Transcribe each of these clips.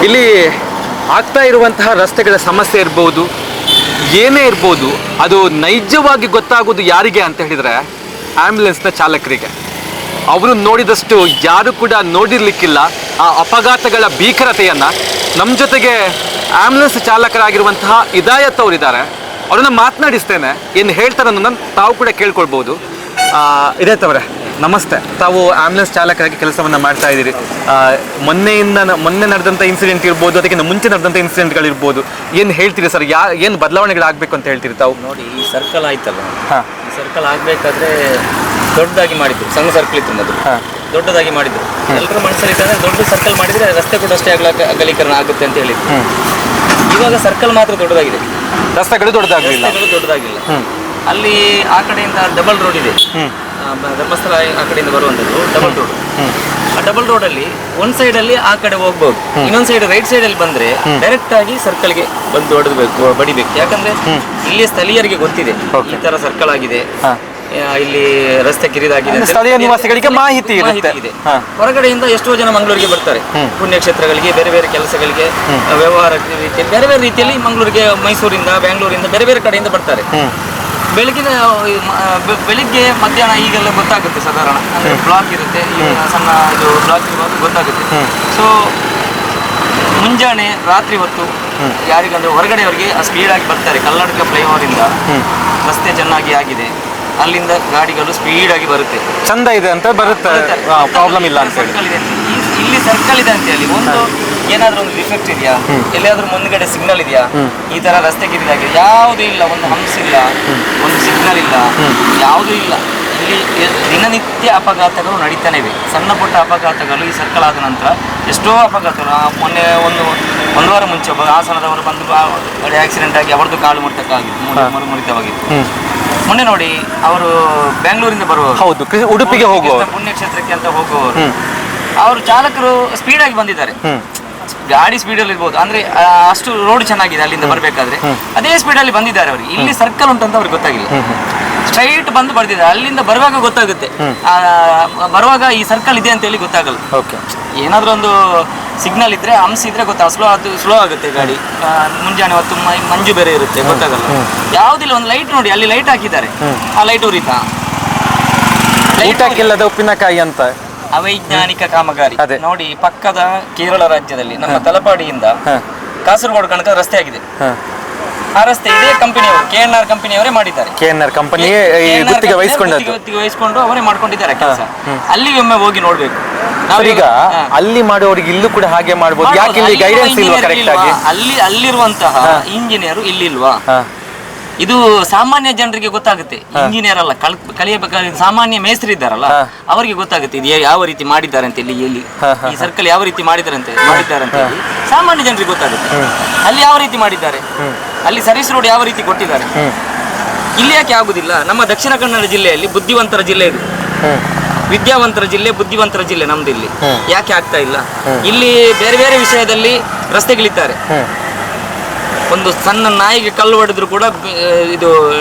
ಇಲ್ಲಿ ಆಗ್ತಾ ಇರುವಂತಹ ರಸ್ತೆಗಳ ಸಮಸ್ಯೆ ಇರ್ಬೋದು, ಏನೇ ಇರ್ಬೋದು, ಅದು ನೈಜವಾಗಿ ಗೊತ್ತಾಗೋದು ಯಾರಿಗೆ ಅಂತ ಹೇಳಿದರೆ ಆ್ಯಂಬುಲೆನ್ಸ್ನ ಚಾಲಕರಿಗೆ. ಅವರು ನೋಡಿದಷ್ಟು ಯಾರು ಕೂಡ ನೋಡಿರ್ಲಿಕ್ಕಿಲ್ಲ ಆ ಅಪಘಾತಗಳ ಭೀಕರತೆಯನ್ನು. ನಮ್ಮ ಜೊತೆಗೆ ಆ್ಯಂಬುಲೆನ್ಸ್ ಚಾಲಕರಾಗಿರುವಂತಹ ಇದಾಯತ್ ಅವರಿದ್ದಾರೆ, ಅವ್ರನ್ನ ಮಾತನಾಡಿಸ್ತೇನೆ. ಏನು ಹೇಳ್ತಾರೆ ಅನ್ನೋದನ್ನು ತಾವು ಕೂಡ ಕೇಳ್ಕೊಳ್ಬೋದು. ಇದಾಯತ್ ಅವರೇ ನಮಸ್ತೆ. ತಾವು ಆ್ಯಂಬುಲೆನ್ಸ್ ಚಾಲಕರಾಗಿ ಕೆಲಸವನ್ನು ಮಾಡ್ತಾ ಇದ್ದೀರಿ. ಮೊನ್ನೆ ನಡೆದಂಥ ಇನ್ಸಿಡೆಂಟ್ ಇರ್ಬೋದು, ಅದಕ್ಕಿಂತ ಮುಂಚೆ ನಡೆದಂಥ ಇನ್ಸಿಡೆಂಟ್ಗಳಿರ್ಬೋದು, ಏನು ಹೇಳ್ತೀರಿ ಸರ್? ಏನು ಬದಲಾವಣೆಗಳಾಗಬೇಕು ಅಂತ ಹೇಳ್ತೀರಿ ತಾವು? ನೋಡಿ, ಈ ಸರ್ಕಲ್ ಆಯ್ತಲ್ಲ, ಈ ಸರ್ಕಲ್ ಆಗಬೇಕಾದ್ರೆ ದೊಡ್ಡದಾಗಿ ಮಾಡಿದ್ರು. ಸಣ್ಣ ಸರ್ಕಲ್ ಇತ್ತು ಮೊದಲು, ದೊಡ್ಡದಾಗಿ ಮಾಡಿದ್ರು. ಎಲ್ಲರ ಮನಸ್ಸಲ್ಲಿ ಇತ್ತಂದ್ರೆ ದೊಡ್ಡ ಸರ್ಕಲ್ ಮಾಡಿದ್ರೆ ರಸ್ತೆ ಕೂಡ ಅಷ್ಟೇ ಅಗಲೀಕರಣ ಆಗುತ್ತೆ ಅಂತ ಹೇಳಿದ್ರು. ಇವಾಗ ಸರ್ಕಲ್ ಮಾತ್ರ ದೊಡ್ಡದಾಗಿದೆ, ರಸ್ತೆಗಳು ದೊಡ್ಡದಾಗಿಲ್ಲ. ಅಲ್ಲಿ ಆ ಕಡೆಯಿಂದ ಡಬಲ್ ರೋಡ್ ಇದೆ, ಧರ್ಮಸ್ಥಳ ಆ ಕಡೆಯಿಂದ ಬರುವಂಥದ್ದು ಡಬಲ್ ರೋಡ್. ಆ ಡಬಲ್ ರೋಡ್ ಅಲ್ಲಿ ಒಂದ್ ಸೈಡ್ ಅಲ್ಲಿ ಆ ಕಡೆ ಹೋಗ್ಬೋದು, ಇನ್ನೊಂದ್ ಸೈಡ್ ರೈಟ್ ಸೈಡ್ ಅಲ್ಲಿ ಬಂದ್ರೆ ಡೈರೆಕ್ಟ್ ಆಗಿ ಸರ್ಕಲ್ಗೆ ಬಂದು ಬಡಿಬೇಕು. ಯಾಕಂದ್ರೆ ಇಲ್ಲಿ ಸ್ಥಳೀಯರಿಗೆ ಗೊತ್ತಿದೆ ಈ ತರ ಸರ್ಕಲ್ ಆಗಿದೆ, ಇಲ್ಲಿ ರಸ್ತೆ ಕಿರಿದಾಗಿದೆ, ಸ್ಥಳೀಯ ನಿವಾಸಿಗಳಿಗೆ ಮಾಹಿತಿ ಇದೆ. ಹೊರಗಡೆಯಿಂದ ಎಷ್ಟೋ ಜನ ಮಂಗಳೂರಿಗೆ ಬರ್ತಾರೆ, ಪುಣ್ಯಕ್ಷೇತ್ರಗಳಿಗೆ, ಬೇರೆ ಬೇರೆ ಕೆಲಸಗಳಿಗೆ, ವ್ಯವಹಾರ ರೀತಿಯಲ್ಲಿ ಬೇರೆ ಬೇರೆ ರೀತಿಯಲ್ಲಿ ಮಂಗಳೂರಿಗೆ, ಮೈಸೂರಿಂದ, ಬೆಂಗಳೂರಿಂದ, ಬೇರೆ ಬೇರೆ ಕಡೆಯಿಂದ ಬರ್ತಾರೆ. ಬೆಳಿಗ್ಗೆ ಮಧ್ಯಾಹ್ನ ಈಗೆಲ್ಲ ಗೊತ್ತಾಗುತ್ತೆ ಸಾಧಾರಣ, ಅಂದ್ರೆ ಬ್ಲಾಕ್ ಇರುತ್ತೆ, ಸಣ್ಣ ಇದು ಬ್ಲಾಕ್ ಇರುವಾಗ ಗೊತ್ತಾಗುತ್ತೆ. ಸೊ ಮುಂಜಾನೆ ರಾತ್ರಿ ಹೊತ್ತು ಯಾರಿಗಂದ್ರೆ ಹೊರಗಡೆಯವರಿಗೆ ಸ್ಪೀಡಾಗಿ ಬರ್ತಾರೆ. ಕಲ್ಲಡ್ಕ ಫ್ಲೈಓವರ್ ಇಂದ ರಸ್ತೆ ಚೆನ್ನಾಗಿ ಆಗಿದೆ, ಅಲ್ಲಿಂದ ಗಾಡಿಗಳು ಸ್ಪೀಡಾಗಿ ಬರುತ್ತೆ, ಚಂದ ಇದೆ ಅಂತ ಬರುತ್ತೆ, ಪ್ರಾಬ್ಲಮ್ ಇಲ್ಲ ಅಂತ ಹೇಳಿ. ಇಲ್ಲಿ ಸರ್ಕಲ್ ಇದೆ ಅಂತ ಹೇಳಿ ಒಂದು ಏನಾದ್ರೂ ಒಂದು ಡಿಫೆಕ್ಟ್ ಇದೆಯಾ, ಎಲ್ಲಿಯಾದ್ರೂ ಮುಂದ್ಗಡೆ ಸಿಗ್ನಲ್ ಇದೆಯಾ, ಈ ತರ ರಸ್ತೆ ಕಿರಿದಾಗಿದೆ, ಯಾವುದೂ ಇಲ್ಲ, ಒಂದು ಹಂಪ್ಸ್ ಇಲ್ಲ, ಒಂದು ಸಿಗ್ನಲ್ ಇಲ್ಲ, ಯಾವುದೂ ಇಲ್ಲ. ಇಲ್ಲಿ ದಿನನಿತ್ಯ ಅಪಘಾತಗಳು ನಡೀತಾನೆ ಇವೆ, ಸಣ್ಣ ಪುಟ್ಟ ಅಪಘಾತಗಳು. ಈ ಸರ್ಕಲ್ ಆದ ನಂತರ ಎಷ್ಟೋ ಅಪಘಾತಗಳು. ಮೊನ್ನೆ ಒಂದು ವಾರ ಮುಂಚೆ ಒಬ್ಬ ಹಾಸನದವರು ಬಂದು ಗಾಡಿ ಆಕ್ಸಿಡೆಂಟ್ ಆಗಿ ಅವರದ್ದು ಕಾಲು ಮುರಿತವಾಗಿತ್ತು. ಮೊನ್ನೆ ನೋಡಿ, ಅವರು ಬೆಂಗಳೂರಿಂದ ಬರುವವರು, ಉಡುಪಿಗೆ ಹೋಗುವ ಪುಣ್ಯಕ್ಷೇತ್ರಕ್ಕೆ ಅಂತ ಹೋಗುವವರು, ಅವರು ಚಾಲಕರು ಸ್ಪೀಡಾಗಿ ಬಂದಿದ್ದಾರೆ. ಗಾಡಿ ಸ್ಪೀಡಲ್ಲಿ ಇರ್ಬೋದು, ಅಂದ್ರೆ ಅಷ್ಟು ರೋಡ್ ಚೆನ್ನಾಗಿದೆ, ಅಲ್ಲಿಂದ ಬರಬೇಕಾದ್ರೆ ಅದೇ ಸ್ಪೀಡಲ್ಲಿ ಬಂದಿದ್ದಾರೆ. ಅವ್ರಿಗೆ ಇಲ್ಲಿ ಸರ್ಕಲ್ ಉಂಟಂತ ಅವ್ರಿಗೆ ಗೊತ್ತಾಗಿಲ್ಲ, ಸ್ಟ್ರೈಟ್ ಬಂದು ಬರ್ದಿದ್ದಾರೆ. ಅಲ್ಲಿಂದ ಬರುವಾಗ ಗೊತ್ತಾಗುತ್ತೆ, ಬರುವಾಗ ಈ ಸರ್ಕಲ್ ಇದೆ ಅಂತ ಹೇಳಿ ಗೊತ್ತಾಗಲ್ಲ. ಏನಾದ್ರೂ ಒಂದು ಸಿಗ್ನಲ್ ಇದ್ರೆ, ಹಂಪ್ಸ್ ಇದ್ರೆ ಸ್ಲೋ ಆಗುತ್ತೆ ಗಾಡಿ. ಮುಂಜಾನೆ ಹೊತ್ತು ಮಂಜು ಬೇರೆ ಇರುತ್ತೆ, ಗೊತ್ತಾಗಲ್ಲ. ಯಾವುದಿಲ್ಲ, ಒಂದು ಲೈಟ್ ನೋಡಿ, ಅಲ್ಲಿ ಲೈಟ್ ಹಾಕಿದ್ದಾರೆ, ಆ ಲೈಟ್ ಉರಿತಾ, ಉಪ್ಪಿನಕಾಯಿ ಅಂತ ಅವೈಜ್ಞಾನಿಕ ಕಾಮಗಾರಿ. ನೋಡಿ, ಪಕ್ಕದ ಕೇರಳ ರಾಜ್ಯದಲ್ಲಿ ನಮ್ಮ ತಲಪಾಡಿಯಿಂದ ಕಾಸರಗೋಡು ತನಕ ರಸ್ತೆ ಆಗಿದೆ. ಆ ರಸ್ತೆ ಇದೇ ಕಂಪನಿಯವರು, KNR ಕಂಪನಿಯವರೇ ಮಾಡಿದ್ದಾರೆ. KNR ಕಂಪನಿ ಗುತ್ತಿಗೆ ವಹಿಸಿಕೊಂಡು ಅವರೇ ಮಾಡ್ಕೊಂಡಿದ್ದಾರೆ ಕೆಲಸ. ಅಲ್ಲಿ ಒಮ್ಮೆ ಹೋಗಿ ನೋಡ್ಬೇಕು. ಈಗ ಅಲ್ಲಿ ಮಾಡುವವರಿಗೆ ಇಲ್ಲೂ ಕೂಡ ಹಾಗೆ ಮಾಡಬಹುದು. ಯಾಕೆ ಇಲ್ಲಿ ಗೈಡೆನ್ಸ್ ಇಲ್ವಾ ಕರೆಕ್ಟ್ ಆಗಿ? ಅಲ್ಲಿರುವಂತಹ ಇಂಜಿನಿಯರ್ ಇಲ್ಲಿಲ್ವಾ? ಇದು ಸಾಮಾನ್ಯ ಜನರಿಗೆ ಗೊತ್ತಾಗುತ್ತೆ, ಇಂಜಿನಿಯರ್ ಅಲ್ಲ, ಕಲಿಯಬೇಕಾದ ಸಾಮಾನ್ಯ ಮೇಸ್ತ್ರಿ ಇದ್ದಾರಲ್ಲ ಅವರಿಗೆ ಗೊತ್ತಾಗುತ್ತೆ ಇದು ಯಾವ ರೀತಿ ಮಾಡಿದ್ದಾರೆ ಅಂತ ಹೇಳಿ. ಈ ಸರ್ಕಲ್ ಯಾವ ರೀತಿ ಮಾಡಿದ್ದಾರೆ ಅಂತ ಹೇಳಿ ಸಾಮಾನ್ಯ ಜನರಿಗೆ ಗೊತ್ತಾಗುತ್ತೆ. ಅಲ್ಲಿ ಯಾವ ರೀತಿ ಮಾಡಿದ್ದಾರೆ, ಅಲ್ಲಿ ಸರ್ವಿಸ್ ರೋಡ್ ಯಾವ ರೀತಿ ಕೊಟ್ಟಿದ್ದಾರೆ. ಇಲ್ಲಿ ಯಾಕೆ ಆಗುದಿಲ್ಲ? ನಮ್ಮ ದಕ್ಷಿಣ ಕನ್ನಡ ಜಿಲ್ಲೆಯಲ್ಲಿ ಬುದ್ಧಿವಂತರ ಜಿಲ್ಲೆ ಇದು, ವಿದ್ಯಾವಂತರ ಜಿಲ್ಲೆ, ಬುದ್ಧಿವಂತರ ಜಿಲ್ಲೆ ನಮ್ದು. ಇಲ್ಲಿ ಯಾಕೆ ಆಗ್ತಾ ಇಲ್ಲ? ಇಲ್ಲಿ ಬೇರೆ ಬೇರೆ ವಿಷಯದಲ್ಲಿ ರಸ್ತೆಗಳಿದ್ದಾರೆ. ಒಂದು ಸಣ್ಣ ನಾಯಿಗೆ ಕಲ್ಲು ಹೊಡೆದ್ರು ಕೂಡ ಇದು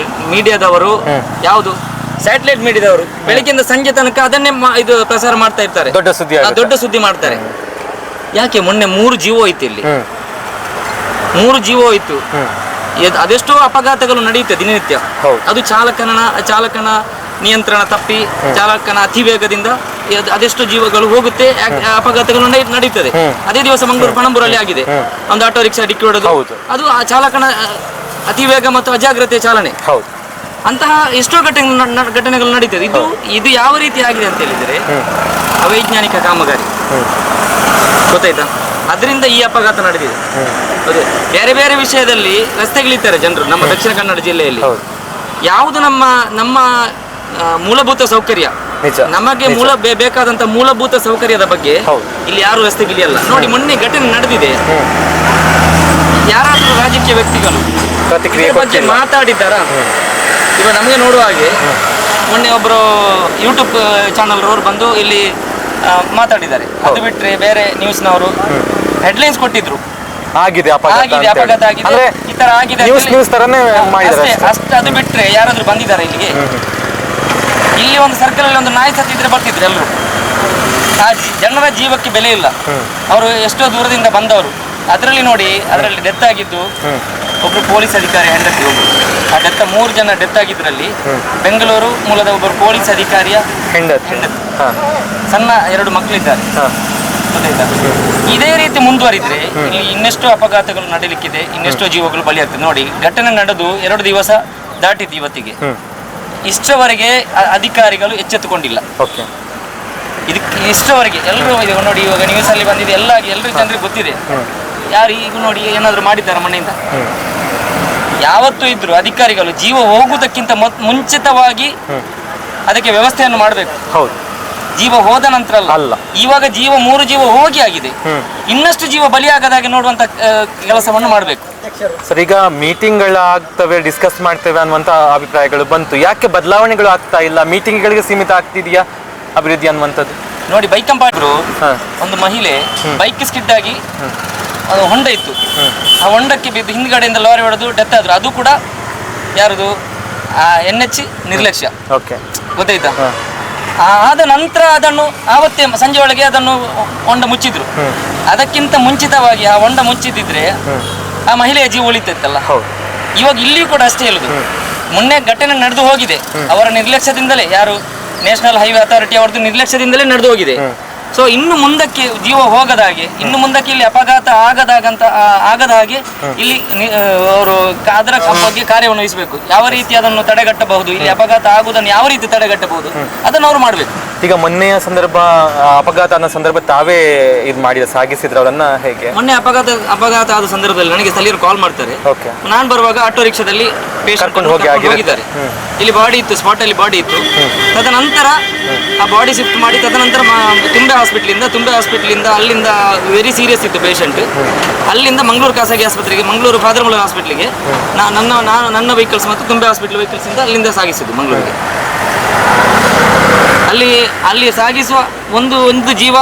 ಮೀಡಿಯಾದವರು, ಯಾವುದು ಸ್ಯಾಟಲೈಟ್ ಮೀಡಿಯಾದವರು ಬೆಳಗ್ಗೆಯಿಂದ ಸಂಜೆ ತನಕ ಅದನ್ನೇ ಇದು ಪ್ರಸಾರ ಮಾಡ್ತಾ ಇರ್ತಾರೆ, ದೊಡ್ಡ ಸುದ್ದಿ ಮಾಡ್ತಾರೆ. ಯಾಕೆ? ಮೊನ್ನೆ 3 ಜೀವ ಹೋಯ್ತು, ಇಲ್ಲಿ 3 ಜೀವ ಹೋಯ್ತು. ಅದೆಷ್ಟೋ ಅಪಘಾತಗಳು ನಡೆಯುತ್ತೆ ದಿನನಿತ್ಯ. ಅದು ಚಾಲಕನ ನಿಯಂತ್ರಣ ತಪ್ಪಿ, ಚಾಲಕನ ಅತಿ ವೇಗದಿಂದ ಅದೆಷ್ಟು ಜೀವಗಳು ಹೋಗುತ್ತೆ, ಅಪಘಾತಗಳು ನಡೀತದೆ. ಅದೇ ದಿವಸ ಮಂಗಳೂರು ಪಣಂಬೂರಲ್ಲಿ ಆಗಿದೆ, ಒಂದು ಆಟೋ ರಿಕ್ಷಾ ಡಿಕ್ಕಿ ಹೊಡೆದು, ಅದು ಆ ಚಾಲಕನ ಅತಿ ವೇಗ ಮತ್ತು ಅಜಾಗ್ರತೆ ಚಾಲನೆ. ಅಂತಹ ಎಷ್ಟೋ ಘಟನೆಗಳು ನಡೀತದೆ. ಇದು ಯಾವ ರೀತಿ ಆಗಿದೆ ಅಂತ ಹೇಳಿದರೆ ಅವೈಜ್ಞಾನಿಕ ಕಾಮಗಾರಿ, ಗೊತ್ತಾಯ್ತಾ? ಅದರಿಂದ ಈ ಅಪಘಾತ ನಡೆದಿದೆ. ಅದು ಬೇರೆ ಬೇರೆ ವಿಷಯದಲ್ಲಿ ರಸ್ತೆಗಳಿದ್ದಾರೆ ಜನರು ನಮ್ಮ ದಕ್ಷಿಣ ಕನ್ನಡ ಜಿಲ್ಲೆಯಲ್ಲಿ. ಯಾವುದು ನಮ್ಮ ಮೂಲಭೂತ ಸೌಕರ್ಯ, ನಮಗೆ ಬೇಕಾದಂತ ಮೂಲಭೂತ ಸೌಕರ್ಯದ ಬಗ್ಗೆ ಇಲ್ಲಿ ಯಾರು ರಸ್ತೆಗಿಳಿಯಲ್ಲ. ನೋಡಿ, ಮೊನ್ನೆ ಘಟನೆ ನಡೆದಿದೆ, ಯಾರಾದ್ರೂ ರಾಜಕೀಯ ವ್ಯಕ್ತಿಗಳು ಬಗ್ಗೆ ಮಾತಾಡಿದ್ದಾರ? ಇವಾಗ ನಮಗೆ ನೋಡುವ ಹಾಗೆ ಮೊನ್ನೆ ಒಬ್ಬರು ಯೂಟ್ಯೂಬ್ ಚಾನಲ್ ಅವರು ಬಂದು ಇಲ್ಲಿ ಮಾತಾಡಿದ್ದಾರೆ. ಅದು ಬಿಟ್ರೆ ಬೇರೆ ನ್ಯೂಸ್ನವರು ಹೆಡ್ಲೈನ್ಸ್ ಕೊಟ್ಟಿದ್ರು, ಆಗಿದೆ ಅಪಘಾತ ಆಗಿದೆ, ಈ ತರ ಆಗಿದೆ ಅಷ್ಟೇ. ಅದು ಬಿಟ್ರೆ ಯಾರಾದ್ರೂ ಬಂದಿದ್ದಾರೆ ಇಲ್ಲಿಗೆ? ಇಲ್ಲಿ ಒಂದು ಸರ್ಕಲ್ ಅಲ್ಲಿ ಒಂದು ನಾಯಿ ಸತ್ತಿದ್ರೆ ಬರ್ತಿದ್ರು ಎಲ್ಲರೂ. ಆ ಜನರ ಜೀವಕ್ಕೆ ಬೆಲೆ ಇಲ್ಲ. ಅವರು ಎಷ್ಟೋ ದೂರದಿಂದ ಬಂದವರು, ಅದರಲ್ಲಿ ನೋಡಿ, ಅದರಲ್ಲಿ ಡೆತ್ ಆಗಿದ್ದು ಒಬ್ರು ಪೊಲೀಸ್ ಅಧಿಕಾರಿ ಹೆಂಡತಿ ಒಬ್ರು. ಆ ಡೆತ್ 3 ಜನ ಡೆತ್ ಆಗಿದ್ರಲ್ಲಿ ಬೆಂಗಳೂರು ಮೂಲದ ಒಬ್ಬರು ಪೊಲೀಸ್ ಅಧಿಕಾರಿಯ ಹೆಂಡತಿ, ಸಣ್ಣ 2 ಮಕ್ಕಳಿದ್ದಾರೆ. ಗೊತ್ತಾಯ್ತಾ? ಇದೇ ರೀತಿ ಮುಂದುವರಿದ್ರೆ ಇಲ್ಲಿ ಇನ್ನೆಷ್ಟು ಅಪಘಾತಗಳು ನಡೀಲಿಕ್ಕಿದೆ, ಇನ್ನೆಷ್ಟೋ ಜೀವಗಳು ಬಲಿಯಾಗ್ತದೆ. ನೋಡಿ, ಘಟನೆ ನಡೆದು 2 ದಿವಸ ದಾಟಿದ್ದು ಇವತ್ತಿಗೆ. ಇಷ್ಟವರೆಗೆ ಅಧಿಕಾರಿಗಳು ಎಚ್ಚೆತ್ತುಕೊಂಡಿಲ್ಲ. ಇದಕ್ಕೆ ಇಷ್ಟವರೆಗೆ ಎಲ್ಲರೂ ನೋಡಿ, ಇವಾಗ ನ್ಯೂಸ್ ಅಲ್ಲಿ ಬಂದಿದೆ, ಎಲ್ಲರೂ ಜನರಿಗೆ ಗೊತ್ತಿದೆ. ಯಾರು ಈಗ ನೋಡಿ ಏನಾದ್ರು ಮಾಡಿದ್ದಾರೆ ಮನೆಯಿಂದ? ಯಾವತ್ತೂ ಇದ್ರು ಅಧಿಕಾರಿಗಳು ಜೀವ ಹೋಗುವುದಕ್ಕಿಂತ ಮುಂಚಿತವಾಗಿ ಅದಕ್ಕೆ ವ್ಯವಸ್ಥೆಯನ್ನು ಮಾಡಬೇಕು. ಜೀವ ಹೋದ ನಂತರ ಅಲ್ಲ, ಇವಾಗ 3 ಜೀವ ಹೋಗಿ ಆಗಿದೆ, ಇನ್ನಷ್ಟು ಜೀವ ಬಲಿಯಾಗದಾಗೆ ನೋಡುವಂತ ಕೆಲಸವನ್ನು ಮಾಡಬೇಕು. ಸರ್, ಈಗ ಮೀಟಿಂಗ್ಗಳಾಗ್ತವೆ, ಡಿಸ್ಕಸ್ ಮಾಡ್ತೇವೆ ಅನ್ನುವಂತ ಅಭಿಪ್ರಾಯಗಳು ಬಂತು. ಯಾಕೆ ಬದಲಾವಣೆಗಳು ಆಗ್ತಾ ಇಲ್ಲ? ಮೀಟಿಂಗ್ಗಳಿಗೆ ಸೀಮಿತ ಆಗ್ತಿದೆಯಾ ಅಭಿವೃದ್ಧಿ ಅನ್ನುವಂಥದ್ದು? ನೋಡಿ, ಬೈಕ್ ಕಂಪಾಕ್ಟರು ಒಂದು ಮಹಿಳೆ ಬೈಕ್ ಸ್ಕಿಡ್ ಆಗಿ ಅದು ಹೊಂಡ ಇತ್ತು, ಆ ಹೊಂಡಕ್ಕೆ ಬಿದ್ದು ಹಿಂದ್ಗಡೆಯಿಂದ ಲಾರಿ ಹೊಡೆದು ಡೆತ್ ಆದ್ರು. ಅದು ಕೂಡ ಯಾರದು? NH ನಿರ್ಲಕ್ಷ್ಯ. ಗೊತ್ತಾಯ್ತಾ? ಆದ ನಂತರ ಅದನ್ನು ಆವತ್ತೇ ಸಂಜೆ ಒಳಗೆ ಅದನ್ನು ಹೊಂಡ ಮುಚ್ಚಿದ್ರು. ಅದಕ್ಕಿಂತ ಮುಂಚಿತವಾಗಿ ಆ ಹೊಂಡ ಮುಚ್ಚಿದ್ರೆ ಆ ಮಹಿಳೆಯ ಜೀವ ಉಳಿತೈತಲ್ಲ. ಇವಾಗ ಇಲ್ಲಿ ಕೂಡ ಅಷ್ಟೇ ಹೇಳುದು, ಮೊನ್ನೆ ಘಟನೆ ನಡೆದು ಹೋಗಿದೆ, ಅವರ ನಿರ್ಲಕ್ಷ್ಯದಿಂದಲೇ, ಯಾರು ನ್ಯಾಷನಲ್ ಹೈವೇ ಅಥಾರಿಟಿ ಅವರದ್ದು ನಿರ್ಲಕ್ಷ್ಯದಿಂದಲೇ ನಡೆದು ಹೋಗಿದೆ. ಸೊ ಇನ್ನು ಮುಂದಕ್ಕೆ ಜೀವ ಹೋಗದ ಹಾಗೆ, ಇನ್ನು ಮುಂದಕ್ಕೆ ಇಲ್ಲಿ ಅಪಘಾತ ಆಗದ ಹಾಗೆ ಇಲ್ಲಿ ಅವರು ಅದರ ಬಗ್ಗೆ ಕಾರ್ಯವನ್ನು ವಹಿಸಬೇಕು. ಯಾವ ರೀತಿ ಅದನ್ನು ತಡೆಗಟ್ಟಬಹುದು, ಇಲ್ಲಿ ಅಪಘಾತ ಆಗುವುದನ್ನು ಯಾವ ರೀತಿ ತಡೆಗಟ್ಟಬಹುದು, ಅದನ್ನು ಅವರು ಮಾಡಬೇಕು. ಈಗ ಮೊನ್ನೆಯ ಸಂದರ್ಭ, ಅಪಘಾತ ಅನ್ನೋ ಸಂದರ್ಭ ತಾವೇ ಇದು ಮಾಡಿ ಸಾಗಿಸಿದ್ರು ಅವರನ್ನ ಹೇಗೆ? ಮೊನ್ನೆ ಅಪಘಾತ ಆದ ಸಂದರ್ಭದಲ್ಲಿ ನನಗೆ ಸ್ಥಳೀಯರು ಕಾಲ್ ಮಾಡ್ತಾರೆ. ನಾನು ಬರುವಾಗ ಆಟೋ ರಿಕ್ಷಾದಲ್ಲಿ ಕರ್ಕೊಂಡು ಹೋಗಿದ್ದಾರೆ. ಇಲ್ಲಿ ಬಾಡಿ ಇತ್ತು, ಸ್ಪಾಟ್ ಅಲ್ಲಿ ಬಾಡಿ ಇತ್ತು. ತದನಂತರ ಆ ಬಾಡಿ ಶಿಫ್ಟ್ ಮಾಡಿ ತದನಂತರ ತುಂಬೆ ಹಾಸ್ಪಿಟಲ್ ಅಲ್ಲಿಂದ ವೆರಿ ಸೀರಿಯಸ್ ಇತ್ತು ಪೇಷಂಟ್. ಅಲ್ಲಿಂದ ಮಂಗಳೂರು ಖಾಸಗಿ ಆಸ್ಪತ್ರೆಗೆ, ಮಂಗಳೂರು ಫಾದರ್ ಮುಲ್ಲರ್ ಹಾಸ್ಪಿಟ್ಲಿಗೆ ನನ್ನ ವೆಹಿಕಲ್ಸ್ ಮತ್ತು ತುಂಬೆ ಹಾಸ್ಪಿಟಲ್ ವೆಹಿಕಲ್ಸ್ ಇಂದ ಅಲ್ಲಿಂದ ಸಾಗಿಸಿದ್ದು ಮಂಗಳೂರಿಗೆ. ಅಲ್ಲಿ ಸಾಗಿಸುವ ಒಂದು ಜೀವ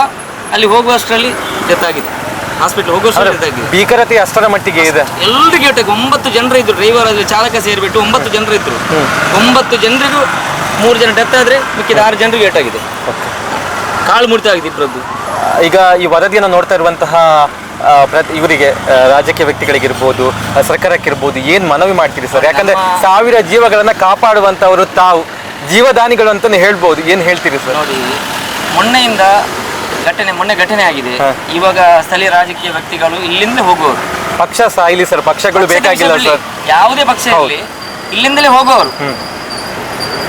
ಅಲ್ಲಿ ಹೋಗುವಷ್ಟರಲ್ಲಿ ಡೆತ್ ಆಗಿದೆ, ಹಾಸ್ಪಿಟಲ್ ಹೋಗುವಷ್ಟರಲ್ಲಿ ಡೆತ್ ಆಗಿದೆ. ಭೀಕರತೆ ಅಷ್ಟರ ಮಟ್ಟಿಗೆ ಇದೆ. ಎಲ್ರಿಗೂ ಏಟಾಗಿ 9 ಜನರು ಇದ್ರು, ಡ್ರೈವರ್ ಅಲ್ಲಿ ಚಾಲಕ ಸೇರಿಬಿಟ್ಟು 9 ಜನರು ಇದ್ರು. 9 ಜನರಿಗೂ 3 ಜನ ಡೆತ್ ಆದ್ರೆ ಮಿಕ್ಕಿದ 6 ಜನರಿಗೂ ಏಟಾಗಿದೆ, ಕಾಳು ಮುರಿತ ಆಗಿದೆ ಇಬ್ಬರದ್ದು. ಈಗ ಈ ವರದಿಯನ್ನು ನೋಡ್ತಾ ಇರುವಂತಹ ಇವರಿಗೆ, ರಾಜಕೀಯ ವ್ಯಕ್ತಿಗಳಿಗಿರ್ಬೋದು, ಸರ್ಕಾರಕ್ಕಿರ್ಬೋದು, ಏನ್ ಮನವಿ ಮಾಡ್ತೀರಿ ಸರ್? ಯಾಕಂದ್ರೆ 1000 ಜೀವಗಳನ್ನ ಕಾಪಾಡುವಂತವರು ತಾವು ಜೀವದಾನಿಗಳು ಅಂತಾನೆ ಹೇಳ್ಬೋದು. ಏನ್ ಹೇಳ್ತೀರಿ ಸರ್? ನೋಡಿ, ಮೊನ್ನೆ ಘಟನೆ ಆಗಿದೆ. ಇವಾಗ ಸ್ಥಳೀಯ ರಾಜಕೀಯ ವ್ಯಕ್ತಿಗಳು ಇಲ್ಲಿಂದ ಹೋಗುವವರು, ಪಕ್ಷ ಸಾಯಿಲಿ ಸರ್, ಪಕ್ಷಗಳು ಬೇಕಾಗಿಲ್ಲ ಸರ್, ಯಾವುದೇ ಪಕ್ಷ ಇರಲಿ ಇಲ್ಲಿಂದಲೇ ಹೋಗುವವರು.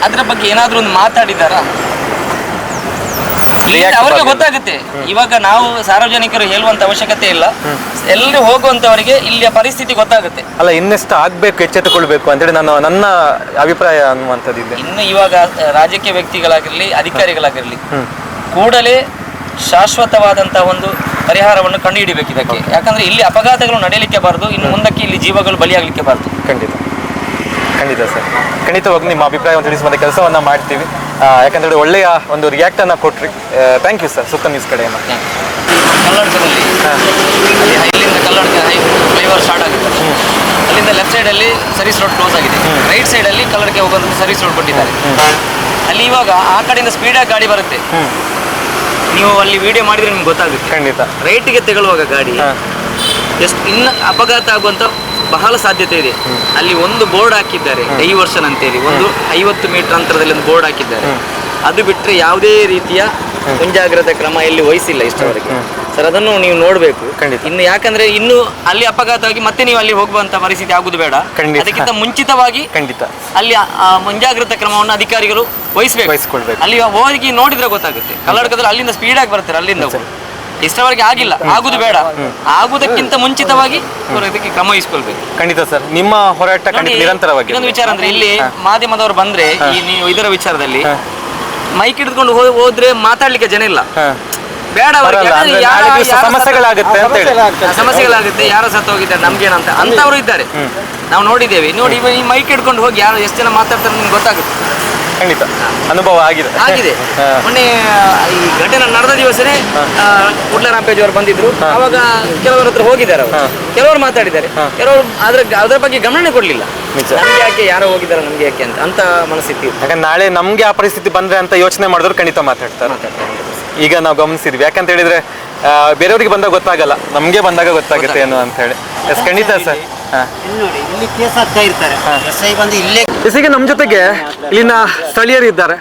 ಅದ್ರ ಬಗ್ಗೆ ಏನಾದ್ರೂ ಒಂದು ಮಾತಾಡಿದಾರಾ? ಅವ್ರಿಗೆ ಗೊತ್ತಾಗುತ್ತೆ. ಇವಾಗ ನಾವು ಸಾರ್ವಜನಿಕರು ಹೇಳುವಂತ ಅವಶ್ಯಕತೆ ಇಲ್ಲ, ಎಲ್ಲರೂ ಹೋಗುವಂತವರಿಗೆ ಇಲ್ಲಿಯ ಪರಿಸ್ಥಿತಿ ಗೊತ್ತಾಗುತ್ತೆ. ಅಲ್ಲ, ಇನ್ನೆಷ್ಟು ಆಗ್ಬೇಕು, ಎಚ್ಚೆತ್ತುಕೊಳ್ಬೇಕು ಅಂತೇಳಿ ನನ್ನ ಅಭಿಪ್ರಾಯ ಅನ್ನುವಂಥದ್ದು ಇದೆ. ಇನ್ನು ಇವಾಗ ರಾಜಕೀಯ ವ್ಯಕ್ತಿಗಳಾಗಿರ್ಲಿ, ಅಧಿಕಾರಿಗಳಾಗಿರ್ಲಿ, ಕೂಡಲೇ ಶಾಶ್ವತವಾದಂತಹ ಒಂದು ಪರಿಹಾರವನ್ನು ಕಂಡುಹಿಡಿಬೇಕು ಇದಕ್ಕೆ. ಯಾಕಂದ್ರೆ ಇಲ್ಲಿ ಅಪಘಾತಗಳು ನಡೆಯಲಿಕ್ಕೆ ಬಾರದು, ಇನ್ನು ಮುಂದಕ್ಕೆ ಇಲ್ಲಿ ಜೀವಗಳು ಬಲಿಯಾಗಲಿಕ್ಕೆ ಬಾರದು. ಖಂಡಿತ ಸರ್, ಖಂಡಿತವಾಗಿ ನಿಮ್ಮ ಅಭಿಪ್ರಾಯವನ್ನು ತಿಳಿಸುವಂಥ ಕೆಲಸವನ್ನು ಮಾಡ್ತೀವಿ. ಯಾಕಂದ್ರೆ ಒಳ್ಳೆಯ ಒಂದು ರಿಯಾಕ್ಟ್ ಅನ್ನ ಕೊಟ್ರಿ. ಥ್ಯಾಂಕ್ ಯು ಸರ್, ಸುತ್ತ ನ್ಯೂಸ್ ಕಡೆಯನ್ನು. ಕಲ್ಲಡ್ಕದಲ್ಲಿ ಇಲ್ಲಿಂದ ಕಲ್ಲಡ್ಕ ಫ್ಲೈಓವರ್ ಸ್ಟಾರ್ಟ್ ಆಗುತ್ತೆ, ಅಲ್ಲಿಂದ ಲೆಫ್ಟ್ ಸೈಡಲ್ಲಿ ಸರ್ವಿಸ್ ರೋಡ್ ಕ್ಲೋಸ್ ಆಗಿದೆ, ರೈಟ್ ಸೈಡಲ್ಲಿ ಕಲ್ಲಡ್ಕೆ ಹೋಗೋದು ಸರ್ವಿಸ್ ರೋಡ್ ಕೊಟ್ಟಿದ್ದಾರೆ. ಅಲ್ಲಿ ಇವಾಗ ಆ ಕಡೆಯಿಂದ ಸ್ಪೀಡಾಗಿ ಗಾಡಿ ಬರುತ್ತೆ, ನೀವು ಅಲ್ಲಿ ವಿಡಿಯೋ ಮಾಡಿದ್ರೆ ನಿಮ್ಗೆ ಗೊತ್ತಾಗುತ್ತೆ. ಖಂಡಿತ ರೈಟಿಗೆ ತೆಗೊಳ್ಳುವಾಗ ಗಾಡಿ ಎಷ್ಟು ಇನ್ನು ಅಪಘಾತ ಆಗುವಂತ ಬಹಳ ಸಾಧ್ಯತೆ ಇದೆ. ಅಲ್ಲಿ ಒಂದು ಬೋರ್ಡ್ ಹಾಕಿದ್ದಾರೆ, ಡೈವರ್ಷನ್ ಅಂತೇಳಿ, ಒಂದು 50 ಮೀಟರ್ ಅಂತರದಲ್ಲಿ ಒಂದು ಬೋರ್ಡ್ ಹಾಕಿದ್ದಾರೆ. ಅದು ಬಿಟ್ಟರೆ ಯಾವುದೇ ರೀತಿಯ ಮುಂಜಾಗ್ರತಾ ಕ್ರಮ ಎಲ್ಲಿ ವಹಿಸಿಲ್ಲ ಇಷ್ಟವರೆಗೆ ಸರ್. ಅದನ್ನು ನೀವು ನೋಡಬೇಕು ಇನ್ನು, ಯಾಕಂದ್ರೆ ಇನ್ನು ಅಲ್ಲಿ ಅಪಘಾತ ಆಗಿ ಮತ್ತೆ ನೀವು ಅಲ್ಲಿ ಹೋಗುವಂತ ಪರಿಸ್ಥಿತಿ ಆಗುದು ಬೇಡ. ಅದಕ್ಕಿಂತ ಮುಂಚಿತವಾಗಿ ಅಲ್ಲಿ ಮುಂಜಾಗ್ರತಾ ಕ್ರಮವನ್ನು ಅಧಿಕಾರಿಗಳು ವಹಿಸ್ಬೇಕು. ಅಲ್ಲಿ ಹೋಗಿ ನೋಡಿದ್ರೆ ಗೊತ್ತಾಗುತ್ತೆ. ಕಲ್ಲಡ್ಕದಲ್ಲಿ ಅಲ್ಲಿಂದ ಸ್ಪೀಡಾಗಿ ಬರ್ತಾರೆ, ಅಲ್ಲಿಂದ ಇಷ್ಟವರೆಗೆ ಆಗಿಲ್ಲ, ಆಗುದು ಬೇಡ, ಆಗುವುದಕ್ಕಿಂತ ಮುಂಚಿತವಾಗಿ ಇದಕ್ಕೆ ಕ್ರಮ ವಹಿಸ್ಕೊಳ್ಬೇಕು. ಖಂಡಿತ ಸರ್, ನಿಮ್ಮ ಹೋರಾಟ ನಿರಂತರವಾಗಿ. ಇನ್ನೊಂದು ವಿಚಾರ ಅಂದ್ರೆ, ಇಲ್ಲಿ ಮಾಧ್ಯಮದವರು ಬಂದ್ರೆ ನೀವು ಇದರ ವಿಚಾರದಲ್ಲಿ ಮೈಕ್ ಹಿಡಿದುಕೊಂಡು ಹೋದ್ರೆ ಮಾತಾಡ್ಲಿಕ್ಕೆ ಜನ ಇಲ್ಲ, ಬೇಡ, ಸಮಸ್ಯೆಗಳಾಗುತ್ತೆ, ಯಾರೋ ಸತ್ತು ಹೋಗಿದ್ದಾರೆ ನಮ್ಗೇನಂತ ಅಂತವರು ಇದ್ದಾರೆ, ನಾವು ನೋಡಿದ್ದೇವೆ. ನೋಡಿ, ಈ ಮೈಕ್ ಹಿಡ್ಕೊಂಡು ಹೋಗಿ ಯಾರು ಎಷ್ಟು ಜನ ಮಾತಾಡ್ತಾರೆ ನಿಮ್ಗೆ ಗೊತ್ತಾಗುತ್ತೆ. ಖಂಡಿತ ಅನುಭವ ಆಗಿದೆ. ಮೊನ್ನೆ ಈ ಘಟನೆ ನಡೆದ ದಿವಸನೇ ಕುಡ್ಲರಾಂಪೇಜ್ ಅವರು ಬಂದಿದ್ರು. ಅವಾಗ ಕೆಲವರ ಹತ್ರ ಹೋಗಿದ್ದಾರೆ, ಕೆಲವರು ಮಾತಾಡಿದ್ದಾರೆ, ಕೆಲವರು ಅದ್ರ ಬಗ್ಗೆ ಗಮನ ಕೊಡ್ಲಿಲ್ಲ. ನಮ್ಗೆ ಯಾಕೆ ಯಾರೋ ಹೋಗಿದ್ದಾರೆ, ನಮ್ಗೆ ಯಾಕೆ ಅಂತ ಮನಸ್ಥಿತಿ. ಯಾಕಂದ್ರೆ ನಾಳೆ ನಮ್ಗೆ ಆ ಪರಿಸ್ಥಿತಿ ಬಂದ್ರೆ ಅಂತ ಯೋಚನೆ ಮಾಡಿದ್ರು ಖಂಡಿತ ಮಾತಾಡ್ತಾರೆ. ಈಗ ನಾವು ಗಮನಿಸಿದ್ವಿ. ಯಾಕಂತ ಹೇಳಿದ್ರೆ ಬೇರೆಯವ್ರಿಗೆ ಬಂದಾಗ ಗೊತ್ತಾಗಲ್ಲ, ನಮಗೆ ಬಂದಾಗ ಗೊತ್ತಾಗುತ್ತೆ ಏನು ಅಂತ ಹೇಳಿ. ಎಸ್, ಖಂಡಿತ ಸರ್. ನೋಡಿ ಇಲ್ಲಿ ಕೇಸ್ ಆಗ್ತಾ ಇರ್ತಾರೆ, SI ಬಂದು ಇಲ್ಲೇ. ಈಗ ನಮ್ಮ ಜೊತೆಗೆ ಇಲ್ಲಿನ ಸ್ಥಳೀಯರು ಇದ್ದಾರೆ.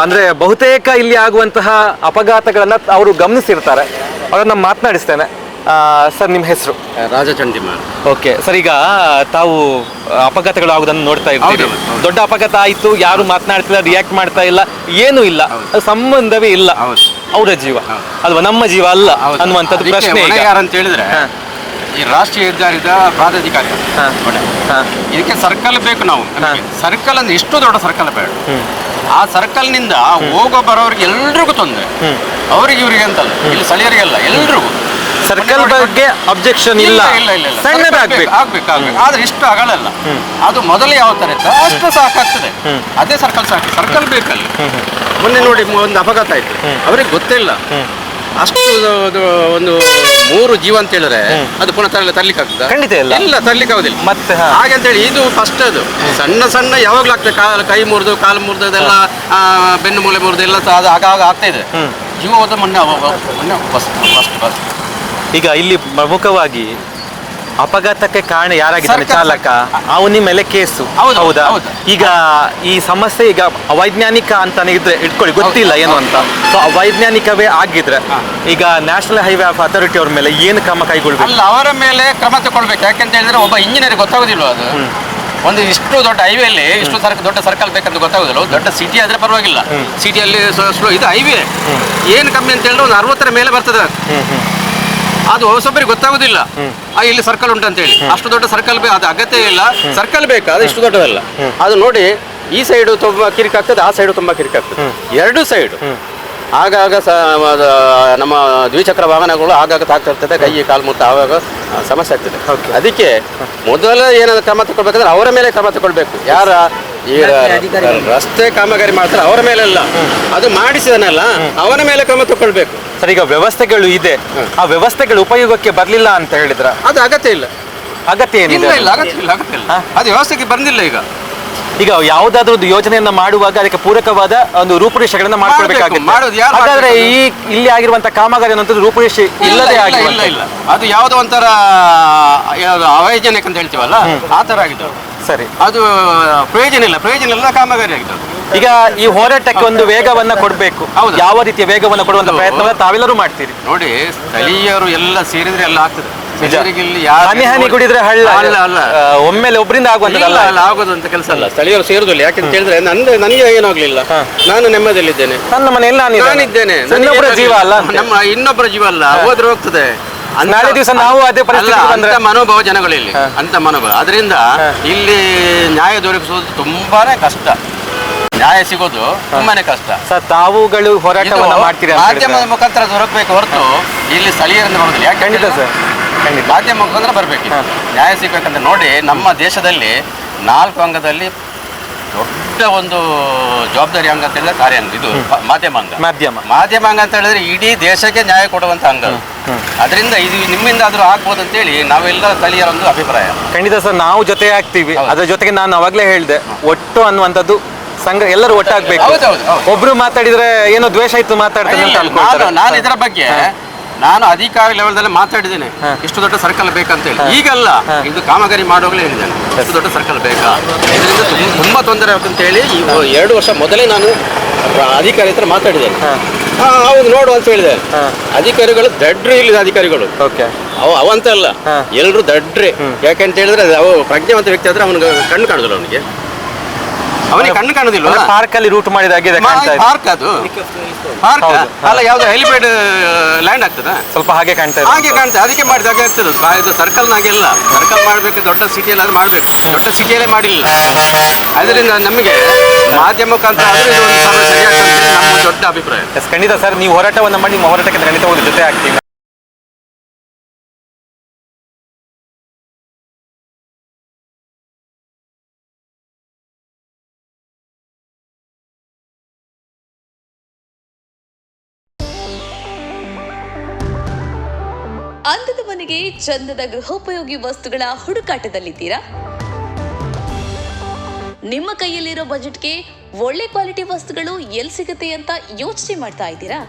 ಅಂದ್ರೆ ಬಹುತೇಕ ಇಲ್ಲಿ ಆಗುವಂತಹ ಅಪಘಾತಗಳನ್ನ ಅವರು ಗಮನಿಸಿರ್ತಾರೆ. ಅವ್ರನ್ನ ಮಾತನಾಡಿಸ್ತೇನೆ. ಸರ್, ನಿಮ್ಮ ಹೆಸರು? ರಾಜಚಂಡಿಮಾನ್. ಓಕೆ ಸರ್, ಈಗ ತಾವು ಅಪಘಾತಗಳು ಆಗುವುದನ್ನು ನೋಡ್ತಾ ಇರ್ತೀವಿ. ದೊಡ್ಡ ಅಪಘಾತ ಆಯಿತು, ಯಾರು ಮಾತನಾಡ್ತಿಲ್ಲ, ರಿಯಾಕ್ಟ್ ಮಾಡ್ತಾ ಇಲ್ಲ, ಏನೂ ಇಲ್ಲ, ಅದು ಸಂಬಂಧವೇ ಇಲ್ಲ, ಅವರ ಜೀವ ಅಲ್ವಾ, ನಮ್ಮ ಜೀವ ಅಲ್ಲ ಅನ್ನುವಂಥದ್ದು ಪ್ರಶ್ನೆ. ಅಂತ ಹೇಳಿದ್ರೆ ಈ ರಾಷ್ಟ್ರೀಯ ಹೆದ್ದಾರಿದ ಪ್ರಾಧಿಕಾರಿ ಇದಕ್ಕೆ ಸರ್ಕಲ್ ಬೇಕು. ನಾವು ಸರ್ಕಲ್ ಅಂದ್ರೆ ಎಷ್ಟು ದೊಡ್ಡ ಸರ್ಕಲ್ ಬೇಡ. ಆ ಸರ್ಕಲ್ ನಿಂದ ಹೋಗೋ ಬರೋರಿಗೆ ಎಲ್ರಿಗೂ ತೊಂದರೆ, ಅವ್ರಿಗೆ ಇವ್ರಿಗೆ ಅಂತಲ್ಲ, ಇಲ್ಲಿ ಸ್ಥಳೀಯರಿಗೆಲ್ಲ ಎಲ್ರಿಗೂ. ಸರ್ಕಲ್ ಬಗ್ಗೆ ಅಬ್ಜೆಕ್ಷನ್ ಇಲ್ಲ, ಆಗ್ಬೇಕು ಆದ್ರೆ ಇಷ್ಟು ಅಗಲಲ್ಲ. ಅದು ಮೊದಲು ಯಾವ ತರ ಇತ್ತು ಅಷ್ಟು ಸಾಕಾಗ್ತದೆ, ಅದೇ ಸರ್ಕಲ್ ಸಾಕು. ಸರ್ಕಲ್ ಬೇಕಲ್ಲಿ. ಮೊನ್ನೆ ನೋಡಿ ಒಂದು ಅಪಘಾತ ಆಯ್ತು, ಅವ್ರಿಗೆ ಗೊತ್ತಿಲ್ಲ. ಅಷ್ಟು ಒಂದು 3 ಜೀವ ಅಂತ ಹೇಳಿದ್ರೆ ಅದು ಪುನಃ ತರ್ಲಿಕ್ಕೆ ಆಗ್ತದೆ? ಖಂಡಿತ ಇಲ್ಲ, ತರ್ಲಿಕ್ಕೆ ಆಗುದಿಲ್ಲ. ಮತ್ತೆ ಹಾಗೆ ಅಂತೇಳಿ ಇದು ಫಸ್ಟ್ ಅದು ಸಣ್ಣ ಯಾವಾಗ್ಲೂ ಆಗ್ತದೆ. ಕೈ ಮುರಿದು, ಕಾಲು ಮುರಿದು, ಅದೆಲ್ಲ ಬೆನ್ನು ಮೂಲೆ ಮುರಿದು ಎಲ್ಲ ಅದು ಆಗಾಗ ಆಗ್ತಾ ಇದೆ. ಜೀವ ಹೋದ ಮೊನ್ನೆ ಫಸ್ಟ್. ಈಗ ಇಲ್ಲಿ ಪ್ರಮುಖವಾಗಿ ಅಪಘಾತಕ್ಕೆ ಕಾರಣ ಯಾರಾಗಿದ್ದಾನೆ ಚಾಲಕ, ಅವನ ಮೇಲೆ ಕೇಸು. ಹೌದಾ? ಈಗ ಈ ಸಮಸ್ಯೆ ಈಗ ಅವೈಜ್ಞಾನಿಕ ಅಂತಾನೆ ಇದ್ರೆ ಇಟ್ಕೊಳ್ಳಿ, ಗೊತ್ತಿಲ್ಲ ಏನು ಅಂತ. ಸೊ ಅವೈಜ್ಞಾನಿಕವೇ ಆಗಿದ್ರೆ ಈಗ ನ್ಯಾಷನಲ್ ಹೈವೇ ಅಥಾರಿಟಿ ಅವ್ರ ಮೇಲೆ ಏನು ಕ್ರಮ ಕೈಗೊಳ್ಬೇಕು? ಅಲ್ಲ, ಅವರ ಮೇಲೆ ಕ್ರಮ ತಗೊಳ್ಬೇಕು. ಯಾಕೆಂತ ಹೇಳಿದ್ರೆ ಒಬ್ಬ ಇಂಜಿನಿಯರ್ ಗೊತ್ತಾಗೋದಿಲ್ಲ ಅದು. ಒಂದು ಇಷ್ಟು ದೊಡ್ಡ ಹೈವೇಲಿ ಇಷ್ಟು ದೊಡ್ಡ ಸರ್ಕಲ್ ಬೇಕಂತ ಗೊತ್ತಾಗೋದಿಲ್ಲ. ದೊಡ್ಡ ಸಿಟಿ ಆದ್ರೆ ಪರವಾಗಿಲ್ಲ, ಸಿಟಿಯಲ್ಲಿ ಸ್ಲೋ. ಇದು ಹೈವೇ ಏನು ಕಮ್ಮಿ ಅಂತ ಹೇಳಿದ್ರೆ ಒಂದು 60ರ ಮೇಲೆ ಬರ್ತದೆ. ಅದು ಹೊಸೊಬ್ಬರಿಗೆ ಗೊತ್ತಾಗುದಿಲ್ಲ ಇಲ್ಲಿ ಸರ್ಕಲ್ ಉಂಟಂತ ಹೇಳಿ. ಅಷ್ಟು ದೊಡ್ಡ ಸರ್ಕಲ್ ಅದು ಅಗತ್ಯ ಇಲ್ಲ. ಸರ್ಕಲ್ ಬೇಕಾ, ಅದು ಇಷ್ಟು ದೊಡ್ಡದಲ್ಲ. ಅದು ನೋಡಿ, ಈ ಸೈಡು ತುಂಬಾ ಕಿರಿಕಾಗ್ತದೆ, ಆ ಸೈಡು ತುಂಬಾ ಕಿರಿಕಾಗ್ತದೆ. 2 ಸೈಡ್ ಆಗಾಗ ನಮ್ಮ ದ್ವಿಚಕ್ರ ವಾಹನಗಳು ಆಗಾಗ ತಾಗ್ತಾ ಇರ್ತದೆ, ಕೈ ಕಾಲು ಮುಟ್ಟ ಆವಾಗ ಸಮಸ್ಯೆ ಆಗ್ತದೆ. ಅದಕ್ಕೆ ಮೊದಲ ಏನಾದ್ರು ಕ್ರಮ ತಗೊಳ್ಬೇಕಂದ್ರೆ ಅವರ ಮೇಲೆ ಕ್ರಮ ತಗೊಳ್ಬೇಕು. ಯಾರ ಈ ರಸ್ತೆ ಕಾಮಗಾರಿ ಮಾಡ್ತಾರೆ ಅವರ ಮೇಲೆಲ್ಲ, ಅದು ಮಾಡಿಸಿದನಲ್ಲ ಅವನ ಮೇಲೆ ಕ್ರಮ ತಗೊಳ್ಬೇಕು. ಸರ್, ಈಗ ವ್ಯವಸ್ಥೆಗಳು ಇದೆ, ಆ ವ್ಯವಸ್ಥೆಗಳು ಉಪಯೋಗಕ್ಕೆ ಬರ್ಲಿಲ್ಲ ಅಂತ ಹೇಳಿದ್ರ ಅದು ಅಗತ್ಯ ಇಲ್ಲ. ಅಗತ್ಯ ಏನಿದೆ? ಅದು ವ್ಯವಸ್ಥೆಗೆ ಬಂದಿಲ್ಲ. ಈಗ ಯಾವುದಾದ್ರೂ ಒಂದು ಯೋಜನೆಯನ್ನ ಮಾಡುವಾಗ ಅದಕ್ಕೆ ಪೂರಕವಾದ ಒಂದು ರೂಪುರೇಷೆಗಳನ್ನ ಮಾಡ್ಕೊಳ್ಬೇಕಾಗುತ್ತೆ. ಹಾಗಾದ್ರೆ ಈ ಇಲ್ಲಿ ಆಗಿರುವಂತಹ ಕಾಮಗಾರಿ ಅನ್ನೋದು ರೂಪುರೇಷೆ ಇಲ್ಲದೆ ಇಲ್ಲ. ಅದು ಯಾವುದೋ ಒಂಥರ ಅವೈಜ್ಞಾನಿಕ ಅಂತ ಹೇಳ್ತೀವಲ್ಲ, ಆ ತರ ಆಗಿದ್ದು. ಸರಿ, ಅದು ಪ್ರಯೋಜನ ಇಲ್ಲ ಕಾಮಗಾರಿ ಆಗಿದ್ದು. ಈಗ ಈ ಹೋರಾಟಕ್ಕೆ ಒಂದು ವೇಗವನ್ನ ಕೊಡ್ಬೇಕು. ಯಾವ ರೀತಿಯ ವೇಗವನ್ನ ಕೊಡುವಂತ ಪ್ರಯತ್ನ ತಾವೆಲ್ಲರೂ ಮಾಡ್ತೀರಿ? ನೋಡಿ, ಸ್ಥಳೀಯರು ಎಲ್ಲ ಸೇರಿದ್ರೆ ಎಲ್ಲ ಆಗ್ತದೆ. ಹನಿ ಕುಡಿದ್ರೆ ಹಳ್ಳ ಅಲ್ಲ, ಒಮ್ಮೆಲೆ ಒಬ್ಬರಿಂದ ಆಗುವಂತಲ್ಲ, ಆಗೋದು ಅಂತ ಕೆಲಸ ಅಲ್ಲ. ಸ್ಥಳೀಯರು ಸೇರುದಿಲ್ಲ. ಯಾಕೆಂತ ಹೇಳಿದ್ರೆ ನನಗೆ ಏನಾಗ್ಲಿಲ್ಲ, ನಾನು ನೆಮ್ಮದಿಯಲ್ಲಿದ್ದೇನೆ. ನನ್ನ ಮನೆಯಲ್ಲಿ ನಾನಿದ್ದೇನೆ. ಜೀವ ಅಲ್ಲ, ನಮ್ಮ ಇನ್ನೊಬ್ಬರ ಜೀವ ಅಲ್ಲ, ಹೋದ್ರೆ ಹೋಗ್ತದೆ. ನಾಳೆ ದಿವಸ ನಾವು ಅದೇ ಅಂತ ಮನೋಭಾವ ಜನಗಳಲ್ಲಿ, ಅಂತ ಮನೋಭಾವ. ಅದರಿಂದ ಇಲ್ಲಿ ನ್ಯಾಯ ದೊರಕಿಸುವುದು ತುಂಬಾನೇ ಕಷ್ಟ. ನ್ಯಾಯ ಸಿಗೋದು ತುಂಬಾನೇ ಕಷ್ಟ. ತಾವುಗಳು ಹೋರಾಟವನ್ನ ಮಾಡ್ತೀರಿ, ಮಾಧ್ಯಮದ ಮುಖಾಂತರ ದೊರಕಬೇಕು ಹೊರತು ಇಲ್ಲಿ ಸ್ಥಳೀಯರಿಂದ ಬರೋದಿಲ್ಲ. ಯಾಕೆ? ಖಂಡಿತ ಸರ್, ಮಾಧ್ಯಮ ಮುಖಾಂತರ ಬರಬೇಕು. ನ್ಯಾಯ ಸಿಗ್ಬೇಕಂತ ನೋಡಿ, ನಮ್ಮ ದೇಶದಲ್ಲಿ 4 ಅಂಗದಲ್ಲಿ ದೊಡ್ಡ ಒಂದು ಜವಾಬ್ದಾರಿ ಅಂಗ ಅಂತ ಹೇಳಿದ್ರೆ ಕಾರ್ಯ ಇದು ಮಾಧ್ಯಮ ಅಂಗ ಅಂತ ಹೇಳಿದ್ರೆ ಇಡೀ ದೇಶಕ್ಕೆ ನ್ಯಾಯ ಕೊಡುವಂತ ಅಂಗ. ಅದರಿಂದ ಇದು ನಿಮ್ಮಿಂದಾದ್ರೂ ಆಗ್ಬೋದು ಅಂತೇಳಿ ನಾವೆಲ್ಲ ಸ್ಥಳೀಯರ ಒಂದು ಅಭಿಪ್ರಾಯ. ಖಂಡಿತ ಸರ್, ನಾವು ಜೊತೆ ಆಗ್ತೀವಿ. ಅದ್ರ ಜೊತೆಗೆ ನಾನು ಅವಾಗಲೇ ಹೇಳಿದೆ, ಒಟ್ಟು ಅನ್ನುವಂಥದ್ದು ಸಂಘ ಎಲ್ಲರೂ ಒಟ್ಟಾಗ್ಬೇಕು. ಒಬ್ರು ಮಾತಾಡಿದ್ರೆ ಏನೋ ದ್ವೇಷ ಇತ್ತು ಮಾತಾಡ್ತಾರೆ ಅಂತ ಅನ್ಕೊಳ್ತಾರೆ. ನಾನು ಇದರ ಬಗ್ಗೆ ಅಧಿಕಾರಿ ಲೆವೆಲ್ದಲ್ಲಿ ಮಾತಾಡಿದ್ದೇನೆ, ಇಷ್ಟು ದೊಡ್ಡ ಸರ್ಕಲ್ ಬೇಕಂತ ಹೇಳಿ. ಈಗಲ್ಲ, ಇದು ಕಾಮಗಾರಿ ಮಾಡುವಾಗಲೇ ಹೇಳಿದ್ದೇನೆ, ಇಷ್ಟು ದೊಡ್ಡ ಸರ್ಕಲ್ ಬೇಕಾ, ಇದರಿಂದ ತುಂಬಾ ತೊಂದರೆ ಆಗುತ್ತೆ ಹೇಳಿ 2 ವರ್ಷ ಮೊದಲೇ ನಾನು ಅಧಿಕಾರಿ ಹತ್ರ ಮಾತಾಡಿದ್ದೇನೆ. ಹೌದು ನೋಡು ಅಂತ ಹೇಳಿದೆ. ಅಧಿಕಾರಿಗಳು ದಡ್ರಿ, ಇಲ್ಲಿದ ಅಧಿಕಾರಿಗಳು ಅವಂತ ಅಲ್ಲ, ಎಲ್ರು ದಡ್ರಿ. ಯಾಕೆಂತ ಹೇಳಿದ್ರೆ ಅವು ಪ್ರಜ್ಞಾವಂತ ವ್ಯಕ್ತಿ ಆದ್ರೆ ಅವನಿಗೆ ಕಣ್ಣು ಕಾಣುದಿಲ್ಲ. ಅವನಿಗೆ ಕಣ್ಣು ಕಾಣುದಿಲ್ಲ. ಪಾರ್ಕ್ ಅಲ್ಲಿ ರೂಟ್ ಮಾಡಿದಾಗೆ ಪಾರ್ಕ್ ಅದು ಪಾರ್ಕ್ ಅಲ್ಲ, ಯಾವ್ದು ಹೆಲಿಪ್ಯಾಡ್ ಲ್ಯಾಂಡ್ ಆಗ್ತದ, ಸ್ವಲ್ಪ ಹಾಗೆ ಕಾಣ್ತದೆ. ಅದಕ್ಕೆ ಮಾಡಿದಾಗ ಆಗ್ತದೆ. ಇದು ಸರ್ಕಲ್ನಾಗೆಲ್ಲ ಸರ್ಕಲ್ ಮಾಡ್ಬೇಕು, ದೊಡ್ಡ ಸಿಟಿಯಲ್ಲಿ ಅದು ಮಾಡ್ಬೇಕು. ದೊಡ್ಡ ಸಿಟಿಯಲ್ಲೇ ಮಾಡಿಲ್ಲ. ಅದರಿಂದ ನಮಗೆ ಮಾಧ್ಯಮ ಮುಖಾಂತರ ನಮ್ಮ ದೊಡ್ಡ ಅಭಿಪ್ರಾಯ. ಖಂಡಿತ ಸರ್, ನೀವು ಹೋರಾಟವನ್ನ ಮಾಡಿ, ನಿಮ್ಮ ಹೋರಾಟಕ್ಕೆ ಖಂಡಿತ ಒಂದು ಜೊತೆ ಆಗ್ತೀವಿ. ಅಂದದ ಮನೆಗೆ ಚಂದದ ಗೃಹೋಪಯೋಗಿ ವಸ್ತುಗಳ ಹುಡುಕಾಟದಲ್ಲಿದ್ದೀರಾ? ನಿಮ್ಮ ಕೈಯಲ್ಲಿರೋ ಬಜೆಟ್ಗೆ ಒಳ್ಳೆ ಕ್ವಾಲಿಟಿ ವಸ್ತುಗಳು ಎಲ್ಲಿ ಸಿಗುತ್ತೆ ಅಂತ ಯೋಚನೆ ಮಾಡ್ತಾ ಇದ್ದೀರಾ?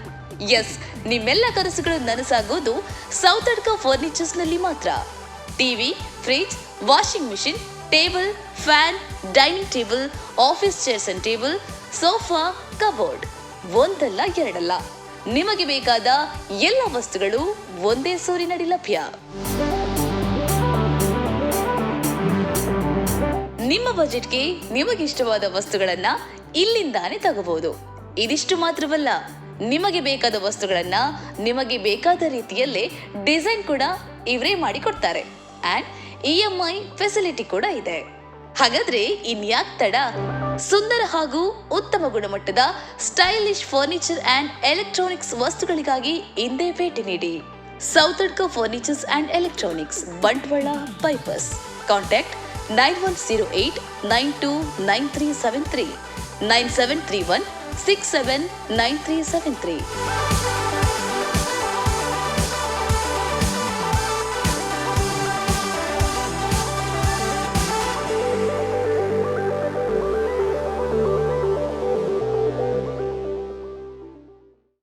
ಎಸ್, ನಿಮ್ಮೆಲ್ಲ ಕನಸುಗಳು ನನಸಾಗೋದು ಸೌತಡ್ಕ ಫರ್ನಿಚರ್ಸ್ ನಲ್ಲಿ ಮಾತ್ರ. TV, fridge, washing machine, table, fan, dining table, office chairs and table, sofa, cupboard, ಒಂದಲ್ಲ ಎರಡಲ್ಲ, ನಿಮಗೆ ಬೇಕಾದ ಎಲ್ಲ ವಸ್ತುಗಳು ಒಂದೇ ಸೂರಿನಡಿ ಲಭ್ಯ. ನಿಮ್ಮ ಬಜೆಟ್ಗೆ ನಿಮಗಿಷ್ಟವಾದ ವಸ್ತುಗಳನ್ನ ಇಲ್ಲಿಂದಾನೇ ತಗೋಬಹುದು. ಇದಿಷ್ಟು ಮಾತ್ರವಲ್ಲ, ನಿಮಗೆ ಬೇಕಾದ ವಸ್ತುಗಳನ್ನ ನಿಮಗೆ ಬೇಕಾದ ರೀತಿಯಲ್ಲೇ ಡಿಸೈನ್ ಕೂಡ ಇವರೇ ಮಾಡಿ ಕೊಡ್ತಾರೆ. ಅಂಡ್ EMI ಫೆಸಿಲಿಟಿ ಕೂಡ ಇದೆ. ಹಾಗಾದ್ರೆ ಇನ್ಯಾಕ್ ತಡ? ಸುಂದರ ಹಾಗೂ ಉತ್ತಮ ಗುಣಮಟ್ಟದ ಸ್ಟೈಲಿಶ್ ಫರ್ನಿಚರ್ ಅಂಡ್ ಎಲೆಕ್ಟ್ರಾನಿಕ್ಸ್ ವಸ್ತುಗಳಿಗಾಗಿ ಹಿಂದೆ ಭೇಟಿ ನೀಡಿ. Sowthadka furnitures and electronics, Bantwal bypass. Contact 9108929373, 9731679373.